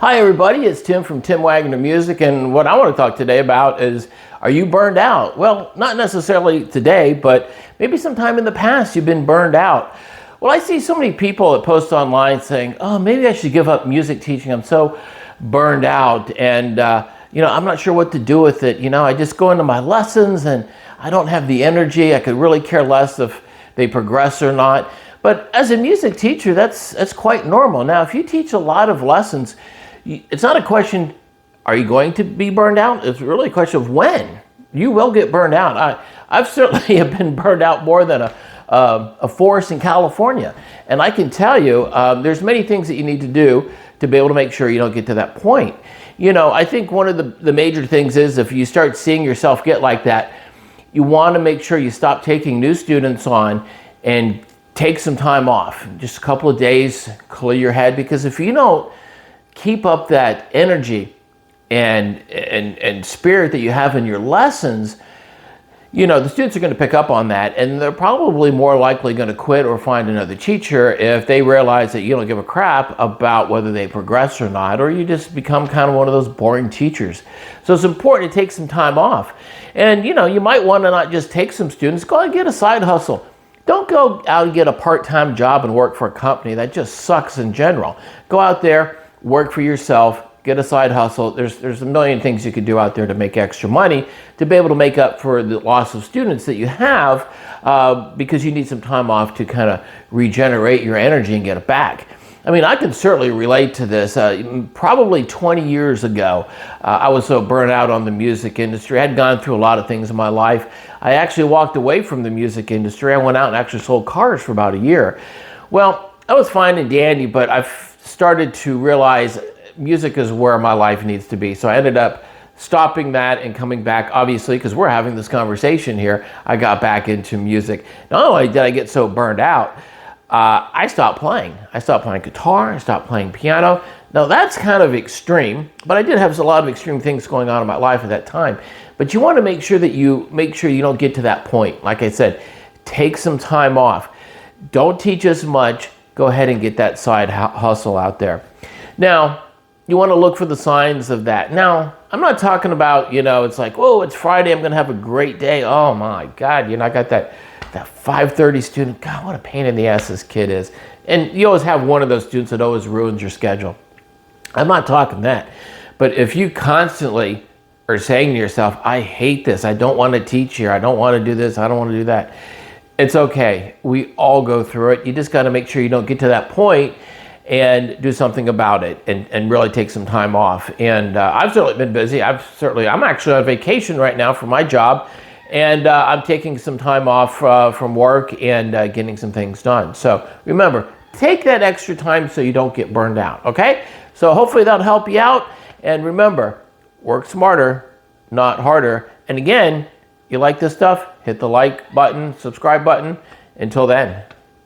Hi everybody, it's Tim from Tim Wagner Music, and what I want to talk today about is, are you burned out? Well, not necessarily today, but maybe sometime in the past you've been burned out. Well, I see so many people that post online saying, oh, maybe I should give up music teaching. I'm so burned out and I'm not sure what to do with it. I just go into my lessons and I don't have the energy. I could really care less if they progress or not. But as a music teacher, that's quite normal. Now, if you teach a lot of lessons, it's not a question, are you going to be burned out? It's really a question of when. You will get burned out. I've certainly have been burned out more than a forest in California. And I can tell you, there's many things that you need to do to be able to make sure you don't get to that point. I think one of the major things is if you start seeing yourself get like that, you want to make sure you stop taking new students on and take some time off. Just a couple of days, clear your head, because if you don't keep up that energy and spirit that you have in your lessons, the students are going to pick up on that, and they're probably more likely going to quit or find another teacher if they realize that you don't give a crap about whether they progress or not, or you just become kind of one of those boring teachers. So it's important to take some time off. And you might want to not just take some students, go out and get a side hustle. Don't go out and get a part-time job and work for a company. That just sucks in general. Go out there, work for yourself, get a side hustle. There's a million things you could do out there to make extra money to be able to make up for the loss of students that you have because you need some time off to kind of regenerate your energy and get it back. I mean, I can certainly relate to this. Probably 20 years ago, I was so burnt out on the music industry. I had gone through a lot of things in my life. I actually walked away from the music industry. I went out and actually sold cars for about a year. Well, I was fine and dandy, but I've started to realize music is where my life needs to be. So I ended up stopping that and coming back, obviously, because we're having this conversation here. I got back into music. Not only did I get so burned out, I stopped playing. I stopped playing guitar. I stopped playing piano. Now that's kind of extreme, but I did have a lot of extreme things going on in my life at that time. But you want to make sure that you don't get to that point. Like I said, take some time off. Don't teach as much. Go ahead and get that side hustle out there. Now, you want to look for the signs of that. Now, I'm not talking about, it's like, whoa, it's Friday, I'm going to have a great day. Oh my God, I got that 5:30 student. God, what a pain in the ass this kid is. And you always have one of those students that always ruins your schedule. I'm not talking that. But if you constantly are saying to yourself, I hate this, I don't want to teach here, I don't want to do this, I don't want to do that, it's okay. We all go through it. You just got to make sure you don't get to that point and do something about it and really take some time off. And I've certainly been busy. I'm actually on vacation right now for my job, and I'm taking some time off from work and getting some things done. So remember, take that extra time so you don't get burned out, okay? So hopefully that'll help you out. And remember, work smarter, not harder. And again, you like this stuff, hit the like button, subscribe button. Until then.